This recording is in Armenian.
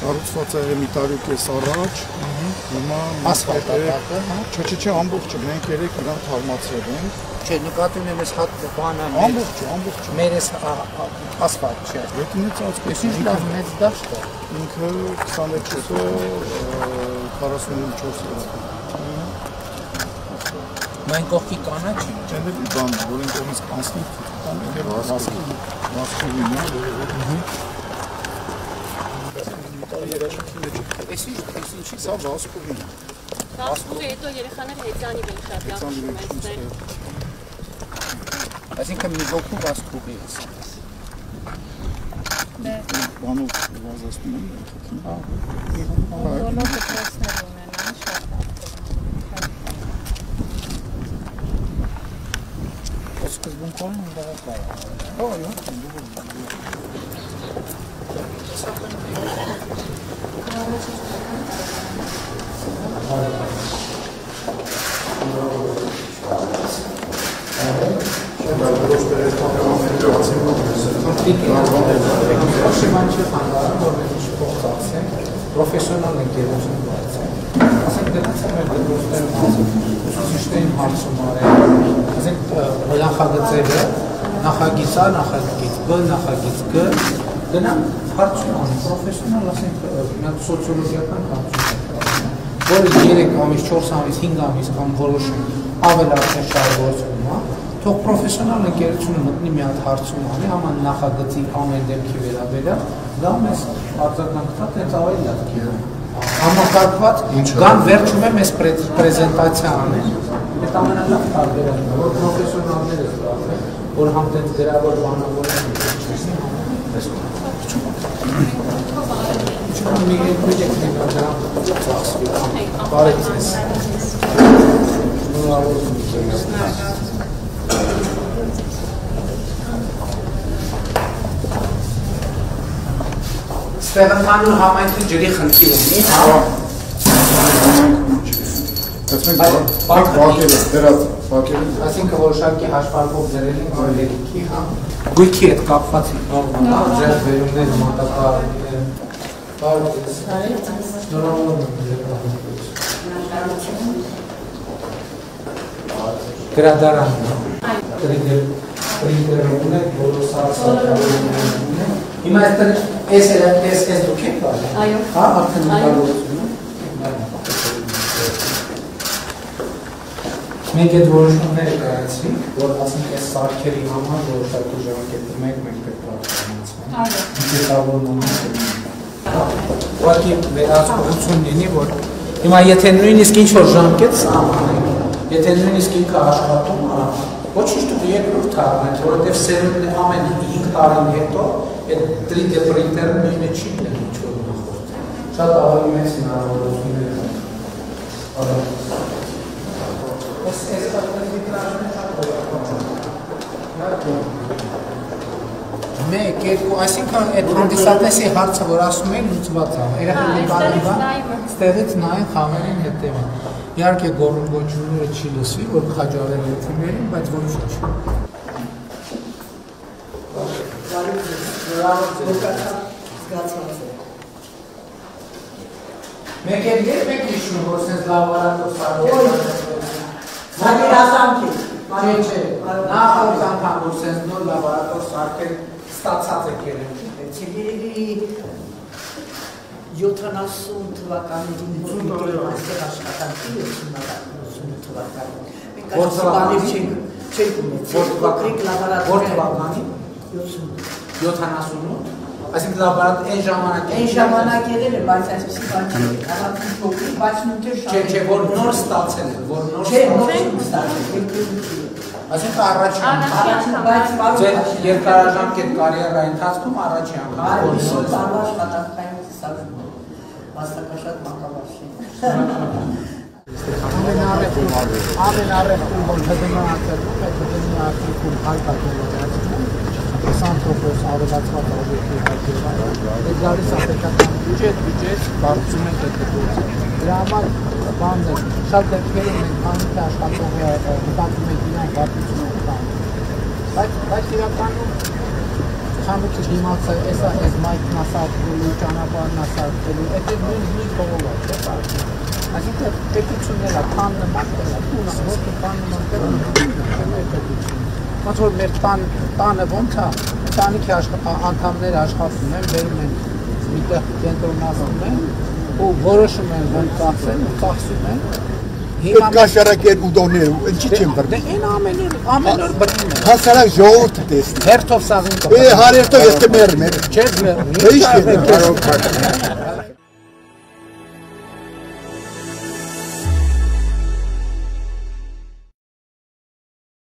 Կառուցված է մի տարի կես առաջ, հիմա ասֆալտակը, չէ, ամբողջը, մենք երեք նրան թարմացրել ենք։ Չէ, նկատում եմ ես հատ բանը ամբողջը։ Մեր ես ասֆալտ չէ։ Ետնից Ես ինչ լավ մեծ դաշտ է։ Ինքը 26-ը 44 Մայն կողքի կանաչ է։ Չեն էլ բան, որ են կողմից կանցնի, տան և վասկի լինի, Ես ինչի սա վասկուղին է։ Վասկուղի հետո երեխաները հեծանիվ են շատ լավ շում այստեղ։ Այսինքն մի ոգու վասկուղի ես։ Բանով վազասնում են, Բոլոր դպրոցներ ունենան շատ լավ։ Սկզբունքորն պրոֆեսիոնալ ընկերություն բացել։ Ասենք դրանց մեր դրոստերը ուսուցիչներին հարցում արել, ասենք նախագծերը, նախագիծ A, նախագիծ B, նախագիծ G, դրանք հարցում անում, պրոֆեսիոնալ, ասենք սոցիոլոգիական հարցում, որը 3 ամիս, 4 ամիս, 5 ամիս կամ որոշում ավելացնել շարժողությունում է, թող պրոֆեսիոնալ ընկերությունը մտնի մի հատ հարցում անի, աման նախագծի ամեն դեպքի վերաբերյալ, դա մեզ արձագանք տա, տենց ավելի լավ կերան։ Համակարգված, գան վերջում է մեզ պրեզենտացիա անեն, այդ ամենալավ տարբերակն է, որ պրոֆեսիոնալները զբաղվեն, որ համ տենց գրավոր բանավորներ մի պրոյեկտն է դրան ծախսվի, բարև ձեզ։ Ստեղանմանու համայնքի ջրի խնդիր ունի, այսինքն որոշակի հաշվարկով դրել են գույքի, գույքի հետ կապված ձեր վերումներ, մատակարարներ, գրադարանն է, պրինտերն է, բոլոր սարսակավորներն է, հիմա այս դուք եք կարել, հա, արդեն նկարողություն է, մենք այդ որոշումները կայացրինք, որ ասենք այս սարքերի համար որոշակի ժամանակետը մենք պետք է պատասխանեցվենք, ուղղակի վերահսկողություն լինի, որ հիմա եթե նույնիսկ ինչ-որ ժամկետ սահմանենք, եթե նույնիսկ ինքը աշխատում արա, ոչինչ դու երկրորդ թարն է, որովհետև սերունդն ամեն 5 տարին հետո այդ 3D պրինտերը նույնը չի լինել ինչ-որ նախորդ։ Շատ ավելի մեծ հնարավորություններ են։ Այս վիտրաժները շատ մեկ, երկու, այսինքն այդ հանդիսատեսի հարցը, որ ասում են լուծված է, երեխեքի կարիվան, ստեղից նայեն խաղերին հետևին։ Իհարկե գոչումները չի լսվի, որ խաջարել է թիմերին, բայց ոչինչ։ Մեկ էլ երբ հիշում, որ սենց լավարատոր սարքեր չէ, նախորդ անգամ, որ սենց նոր լավարատոր սարքեր ստացած եք երևի։ Չգերելի 70 թվականներին որտեղ այստեղ աշխատանքի 80 թվականին։ Մենք այսպանիվ չենք ունեցել, փոքրիկ լաբորատորիա։ Որ թվականին 78, այսինքն լաբորատոր այն ժամանակ եղել է, բայց այսպեսի բան չէ, առանց փոքրիկ, բայց նույնպես շատ։ Չէ, որ նոր ստացել է, որ նոր ստացել։ Այսինքն առաջին բայց երկարաժամկետ կարիերայի ընթացքում առաջին անգամ որ նոր տարվա աշխատանքային ծիսակում մասնակաշատ մակավարշին։ Ամենարեխտում, որ հդնացել է, հդնի արդյունքում հայկական Սանտրոպոս ավելացված օբյեկտի հայտարարը, այդ գալիս ապետական բյուջետ բարձում են դեպքերից։ Դրա համար բանն է, շատ դեպքերում մենք քանիք աշխատողը մտածում ենք իրան վատություն են տանում։ Բայց իրականում խանութը դիմացը, այս մայքն ասարկելու, ճանապարհն ասարկելու, այդ նույն կողով է, չէ՞։ Այսինքն պետությունները քան նման տուն, որ քան նման տուն, ոնց որ մեր տանը ոնց է, ընտանիքի անդամները աշխատում են, բերում են միտեղ կենտրոնացնում են ու որոշում են ոնց ծախսեն ու ծախսում են։ Կաշարակեր ուդոներ, ինչի չեմ բրդի։ Այն ամեն օր բրդում են։ Հասարակ ժողովուրդը տեսնի։ Հերթով սաղին կպրդում։ Հարերթով ես կմերմ։ Չես մերմ։ Ինչ է։